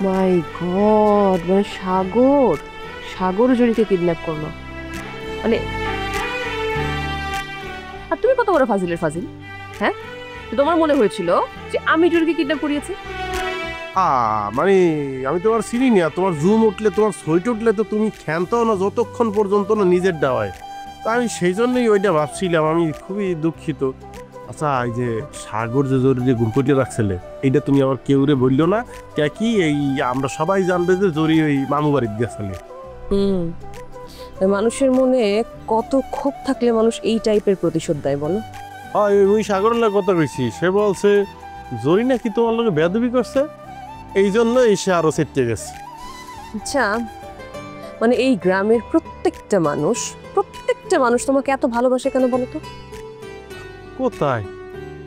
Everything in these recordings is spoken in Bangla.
মাই গড, মানে সাগর সাগর জড়িকে কিডন্যাপ করলো মানে। আর তুমি কত বড় ফাজিলের ফাজিল, হ্যাঁ? তোমার মনে হয়েছিল যে আমি জড়িকে কিডন্যাপ করিয়েছি? মানে আমি তোমার চিনি না, তোমার জুম উঠলে তোমার সইট উঠলে তো তুমি ক্ষান্তও না যতক্ষণ পর্যন্ত না নিজের ডাওয়ায়। তা আমি সেই জন্যই ওইটা ভাবছিলাম, আমি খুবই দুঃখিত। আচ্ছা, এই যে সাগর যে জরুরি গুম করে রাখছিলে, এইটা তুমি আবার কেউরে বললো না কে? কি এই আমরা সবাই জানবে যে জরি ওই মামু বাড়িতে গেছিলে। মানুষের মনে কত ক্ষোভ থাকলে মানুষ এই টাইপের প্রতিশোধ দেয় বলো? হয় ওই সাগরের লাগে কথা কইছি, সে বলছে জরি নাকি তোমার লোকে বেয়াদবি করছে, এই জন্য এসে আরো সেটে গেছে। আচ্ছা, মানে এই গ্রামের প্রত্যেকটা মানুষ তোমাকে এত ভালোবাসে কেন বলো তো? কোথায়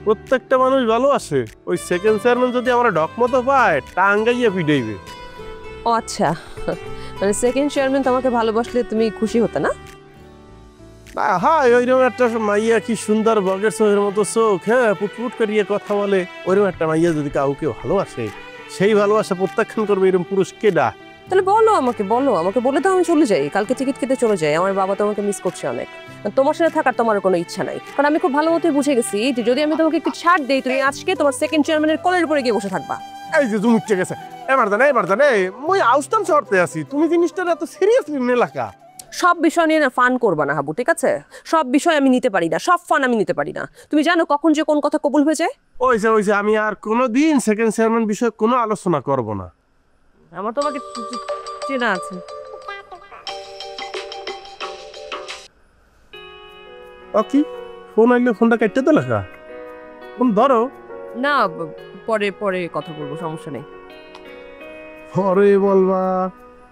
প্রত্যেকটা মানুষ ভালো আসে? ওই সেকেন্ড চেয়ারম্যান যদি আমার ডকমতো পায় টাঙ্গাইয়া পিটাইবে। ও আচ্ছা, মানে সেকেন্ড চেয়ারম্যান তোমাকে ভালোবাসলে তুমি খুশি হতে না? হ্যাঁ, ওইরকম একটা মাইয়া, কি সুন্দর বগের চোখের মতো চোখ, হ্যাঁ, পুটপুট করিয়ে কথা বলে, ওইরকম একটা মাইয়া যদি কাউকে ভালোবাসে, সেই ভালোবাসা প্রত্যাখ্যান করবে এরকম পুরুষ কেডা? তাহলে আমাকে বলে দাও, আমি চলে যাই, কালকে টিকিট কেটে চলে যাই। আমার বাবা তোমাকে মিস করছে অনেক। তোমার সাথে থাকার তোমার কোনো ইচ্ছা নাই, কারণ আমি খুব ভালো মতোই বুঝে গেছি যে যদি আমি তোমাকে একটু ছাড় দেই, তুমি আজকে তোমার সেকেন্ড চেয়ারম্যানের কলের উপরে গিয়ে বসে থাকবা। এই যে তুমি উঠে গেছে, এবার জানে মই আউস্তান শর্তে আছি, তুমি জিনিসটা এত সিরিয়াসলি নেলাকা। সব বিষয় নিয়ে না ফান করবা না হাবু, ঠিক আছে? সব বিষয় আমি নিতে পারি না, সব ফান আমি নিতে পারি না। তুমি জানো কখন যে কোন কথা কবুল হয়ে যায়? ওইসে আমি আর কোনোদিন সেকেন্ড চেয়ারম্যান বিষয়ে কোনো আলোচনা করব না। আমার তোমাকে চেনা আছে। কি ফোন আইলে ফোনটা কাটতে তো লেখা, ফোন ধরো না, পরে পরে কথা বলবো, সমস্যা নেই। পরে বলবা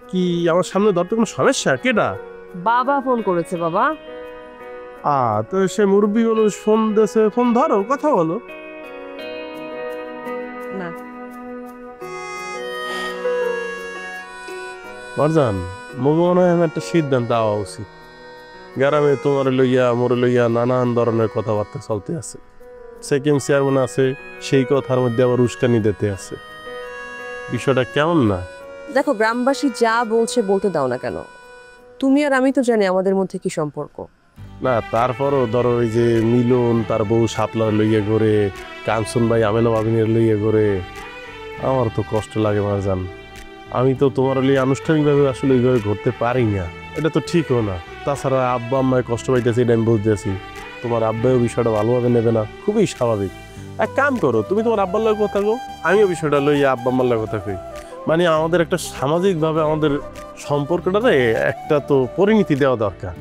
কি? আমার সামনে ধরতে কোনো সমস্যা? কেডা? বাবা ফোন করেছে। বাবা তো সে মুরব্বী মানুষ ফোন দিয়েছে, ফোন ধরো, কথা বলো। না, মারজান, মনে হয় একটা সিদ্ধান্ত দেওয়া উচিত। গ্রামে তোমার লইয়া মোর লইয়া নানান ধরনের কথাবার্তা চলতে আছে। সেকেন্ড চেয়ারম্যান আছে, সেই কথার মধ্যে আবার উস্কানি দিতে আছে। বিষয়টা কেমন না? দেখো, গ্রামবাসী যা বলছে বলতে দাও না কেন? তুমি আর আমি তো জানি আমাদের মধ্যে কি সম্পর্ক। না, তারপরও ধরো ওই যে মিলন তার বউ শাপলার লইয়া ঘরে, কাঞ্চন ভাই আমেনা বাবিনের লইয়া ঘরে, আমার তো কষ্ট লাগে মারজান। আমি তো তোমার লইয়া আনুষ্ঠানিকভাবে আসলে ওইভাবে ঘুরতে পারি না, এটা তো ঠিকও না। তাছাড়া আব্বা আম্মায় কষ্ট পাইতেছি, এটা আমি বুঝতেছি। তোমার আব্বাও বিষয়টা ভালোভাবে নেবে না, খুবই স্বাভাবিক। এক কাম করো, তুমি তোমার আব্বার লগে কথা কো, আমিও বিষয়টা লইয়া আব্বা আম্মার লগে কথা কই। মানে আমাদের একটা সামাজিকভাবে আমাদের সম্পর্কটাতে একটা তো পরিণতি দেওয়া দরকার।